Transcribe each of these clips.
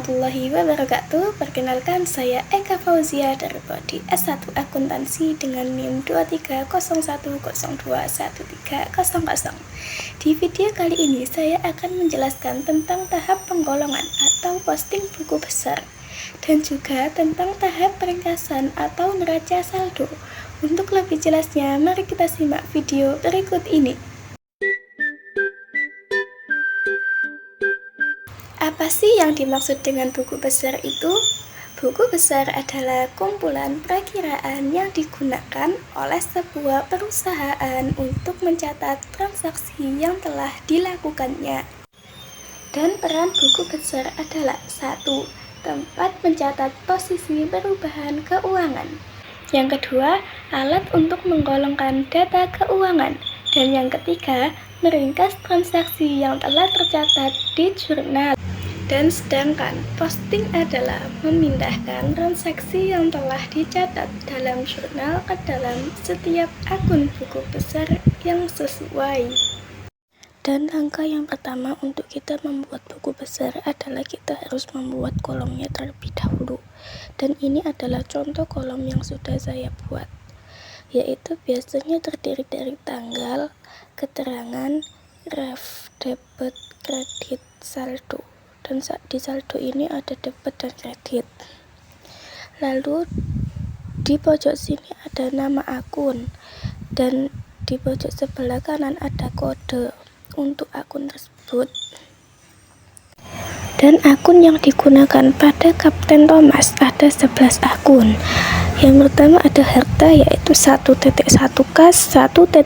warahmatullahi wabarakatuh. Perkenalkan, saya Eka Fauzia dari Prodi S1 Akuntansi dengan NIM 230202130. Di video kali ini saya akan menjelaskan tentang tahap penggolongan atau posting buku besar dan juga tentang tahap peringkasan atau neraca saldo. Untuk lebih jelasnya, mari kita simak video berikut ini. Apa sih yang dimaksud dengan buku besar itu? Buku besar adalah kumpulan perakiraan yang digunakan oleh sebuah perusahaan untuk mencatat transaksi yang telah dilakukannya. Dan peran buku besar adalah 1. Tempat mencatat posisi perubahan keuangan. Yang kedua, alat untuk menggolongkan data keuangan. Dan yang ketiga, meringkas transaksi yang telah tercatat di jurnal. Dan sedangkan posting adalah memindahkan transaksi yang telah dicatat dalam jurnal ke dalam setiap akun buku besar yang sesuai. Dan langkah yang pertama untuk kita membuat buku besar adalah kita harus membuat kolomnya terlebih dahulu. Dan ini adalah contoh kolom yang sudah saya buat, yaitu biasanya terdiri dari tanggal, keterangan, ref, debit, kredit, saldo. Dan di saldo ini ada debit dan kredit. Lalu di pojok sini ada nama akun, dan di pojok sebelah kanan ada kode untuk akun tersebut. Dan akun yang digunakan pada Kapten Thomas ada 11 akun. Yang pertama ada harta, yaitu 1.1 kas, 1.2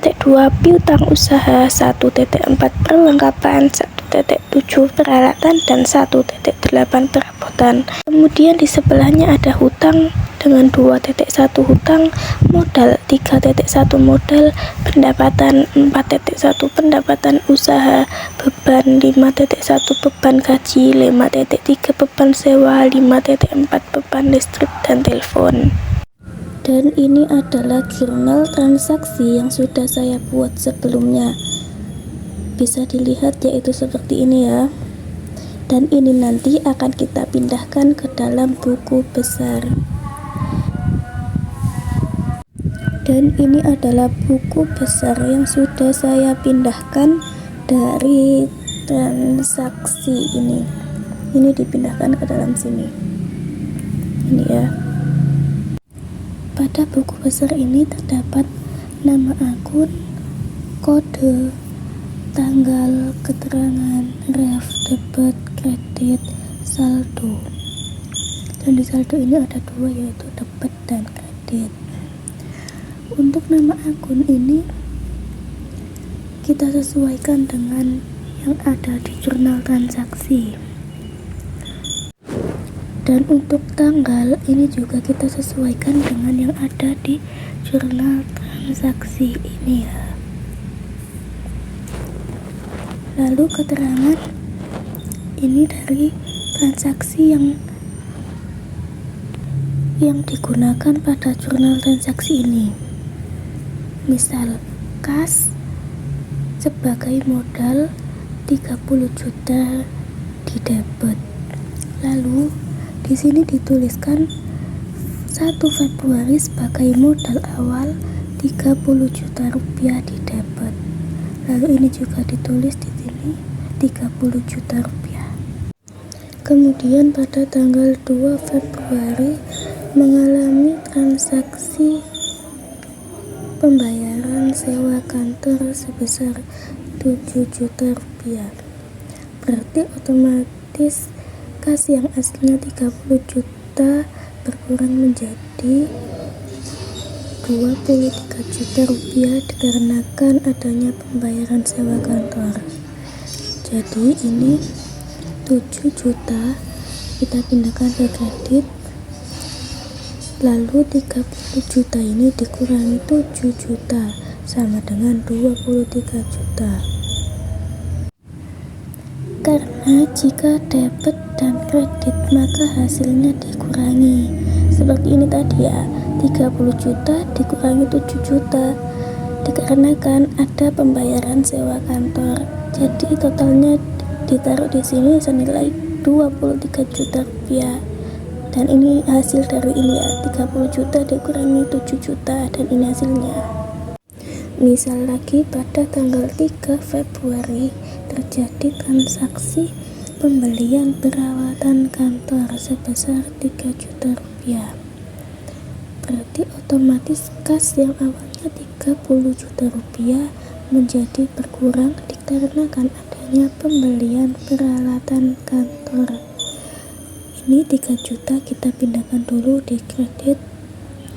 piutang usaha, 1.4 perlengkapan, 1.7 peralatan, dan 1.8 perabotan. Kemudian di sebelahnya ada hutang dengan 2.1 hutang, modal 3.1 modal, pendapatan 4.1 pendapatan usaha, beban 5.1 beban gaji, 5.3 beban sewa, 5.4 beban listrik dan telepon. Dan ini adalah jurnal transaksi yang sudah saya buat sebelumnya. Bisa dilihat yaitu seperti ini ya. Dan ini nanti akan kita pindahkan ke dalam buku besar. Dan ini adalah buku besar yang sudah saya pindahkan dari transaksi ini. Ini dipindahkan ke dalam sini. Ini ya. Pada buku besar ini terdapat nama akun, kode, tanggal, keterangan, ref, debit, kredit, saldo. Dan di saldo ini ada dua, yaitu debit dan kredit. Untuk nama akun ini kita sesuaikan dengan yang ada di jurnal transaksi. Dan untuk tanggal ini juga kita sesuaikan dengan yang ada di jurnal transaksi ini ya. Lalu keterangan ini dari transaksi yang digunakan pada jurnal transaksi ini. Misal kas sebagai modal 30 juta di debit. Lalu di sini dituliskan 1 Februari sebagai modal awal 30 juta rupiah di debit. Lalu ini juga ditulis di sini 30 juta rupiah. Kemudian pada tanggal 2 Februari mengalami transaksi pembayaran sewa kantor sebesar 7 juta rupiah. Berarti otomatis kas yang aslinya 30 juta berkurang menjadi 23 juta rupiah dikarenakan adanya pembayaran sewa kantor. Jadi ini 7 juta kita pindahkan ke kredit, lalu 30 juta ini dikurangi 7 juta sama dengan 23 juta. Karena jika debit dan kredit maka hasilnya dikurangi. Seperti ini tadi ya, 30 juta dikurangi 7 juta dikarenakan ada pembayaran sewa kantor. Jadi totalnya ditaruh di sini senilai 23 juta rupiah. Dan ini hasil dari ini ya, 30 juta dikurangi 7 juta, dan ini hasilnya. Misal lagi pada tanggal 3 Februari terjadi transaksi pembelian peralatan kantor sebesar 3 juta rupiah. Berarti otomatis kas yang awalnya 30 juta rupiah menjadi berkurang dikarenakan adanya pembelian peralatan kantor. Ini 3 juta kita pindahkan dulu di kredit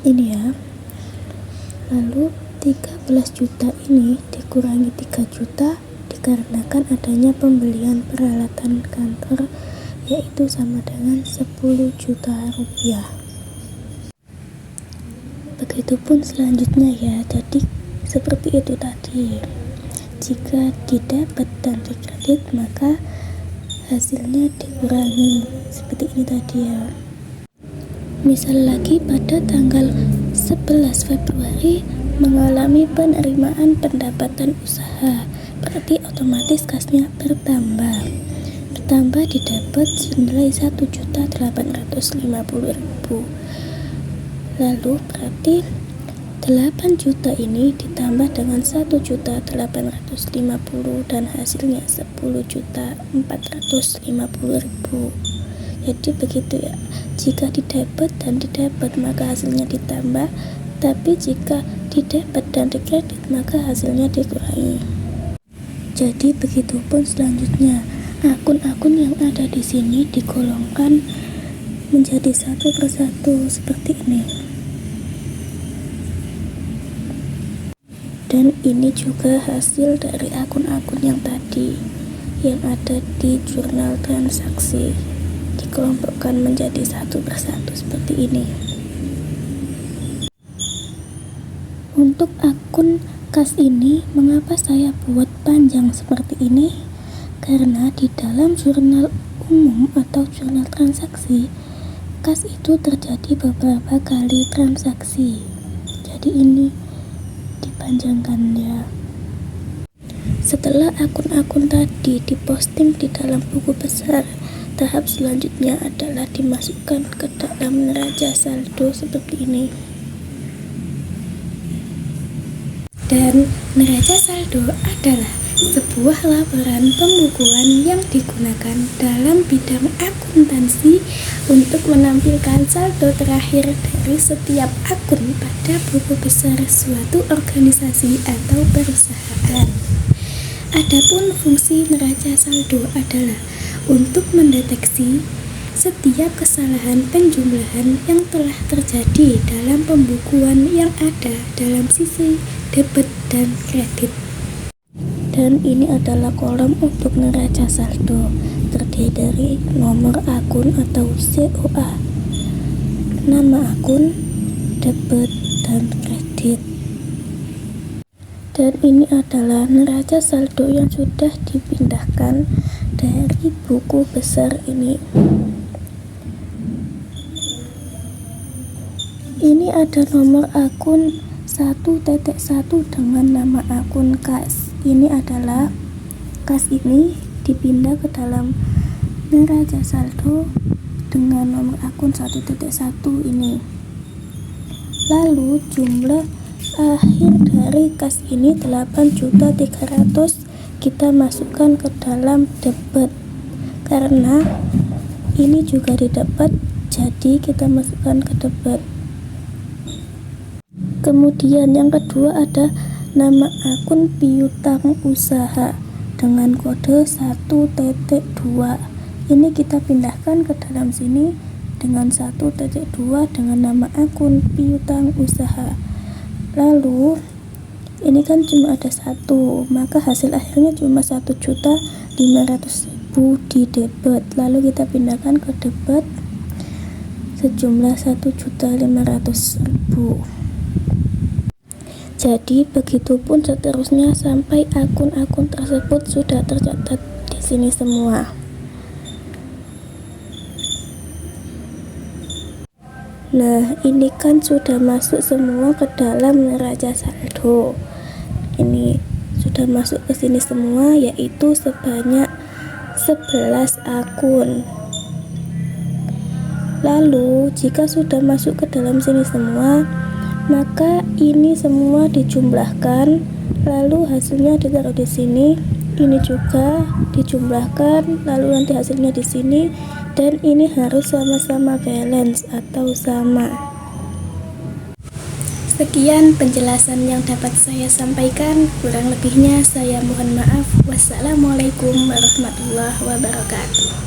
ini ya. Lalu 13 juta ini dikurangi 3 juta dikarenakan adanya pembelian peralatan kantor, yaitu sama dengan 10 juta rupiah. Begitupun selanjutnya ya. Jadi seperti itu tadi. Jika didapat dan dikredit maka hasilnya dikurangi, seperti ini tadi ya. Misal lagi pada tanggal 11 Februari mengalami penerimaan pendapatan usaha, berarti otomatis kasnya bertambah didapat senilai 1.850.000. Lalu berarti 8 juta ini ditambah dengan 1.850 dan hasilnya 10.450.000. Jadi begitu ya. Jika didapat dan didapat maka hasilnya ditambah, tapi jika didapat dan dikredit maka hasilnya dikurangi. Jadi begitupun selanjutnya. Akun-akun yang ada di sini digolongkan menjadi satu persatu seperti ini. Dan ini juga hasil dari akun-akun yang tadi yang ada di jurnal transaksi, dikelompokkan menjadi satu persatu seperti ini. Untuk akun kas ini, mengapa saya buat panjang seperti ini? Karena di dalam jurnal umum atau jurnal transaksi, kas itu terjadi beberapa kali transaksi. Jadi ini dipanjangkan ya. Setelah akun-akun tadi diposting di dalam buku besar, tahap selanjutnya adalah dimasukkan ke dalam neraca saldo seperti ini. Dan neraca saldo adalah sebuah laporan pembukuan yang digunakan dalam bidang akuntansi untuk menampilkan saldo terakhir dari setiap akun pada buku besar suatu organisasi atau perusahaan. Adapun fungsi neraca saldo adalah untuk mendeteksi setiap kesalahan penjumlahan yang telah terjadi dalam pembukuan yang ada dalam sisi debit dan kredit. Dan ini adalah kolom untuk neraca saldo, terdiri dari nomor akun atau COA, nama akun, debit, dan kredit. Dan ini adalah neraca saldo yang sudah dipindahkan dari buku besar ini. Ini ada nomor akun 1.1 dengan nama akun kas. Ini adalah kas ini dipindah ke dalam neraca saldo dengan nomor akun 1.1 ini. Lalu jumlah akhir dari kas ini 8.300.000 kita masukkan ke dalam debit, karena ini juga didapat, jadi kita masukkan ke debit. Kemudian yang kedua ada nama akun piutang usaha dengan kode 1.2. Ini kita pindahkan ke dalam sini dengan 1.2 dengan nama akun piutang usaha. Lalu ini kan cuma ada satu, maka hasil akhirnya cuma 1.500.000 di debit. Lalu kita pindahkan ke debit sejumlah 1.500.000. Jadi begitupun seterusnya sampai akun-akun tersebut sudah tercatat di sini semua. Nah, ini kan sudah masuk semua ke dalam neraca saldo. Ini sudah masuk ke sini semua, yaitu sebanyak 11 akun. Lalu jika sudah masuk ke dalam sini semua, maka ini semua dijumlahkan, lalu hasilnya ditaruh di sini. Ini juga dijumlahkan, lalu nanti hasilnya di sini, dan ini harus sama-sama balance atau sama. Sekian penjelasan yang dapat saya sampaikan, kurang lebihnya saya mohon maaf. Wassalamualaikum warahmatullahi wabarakatuh.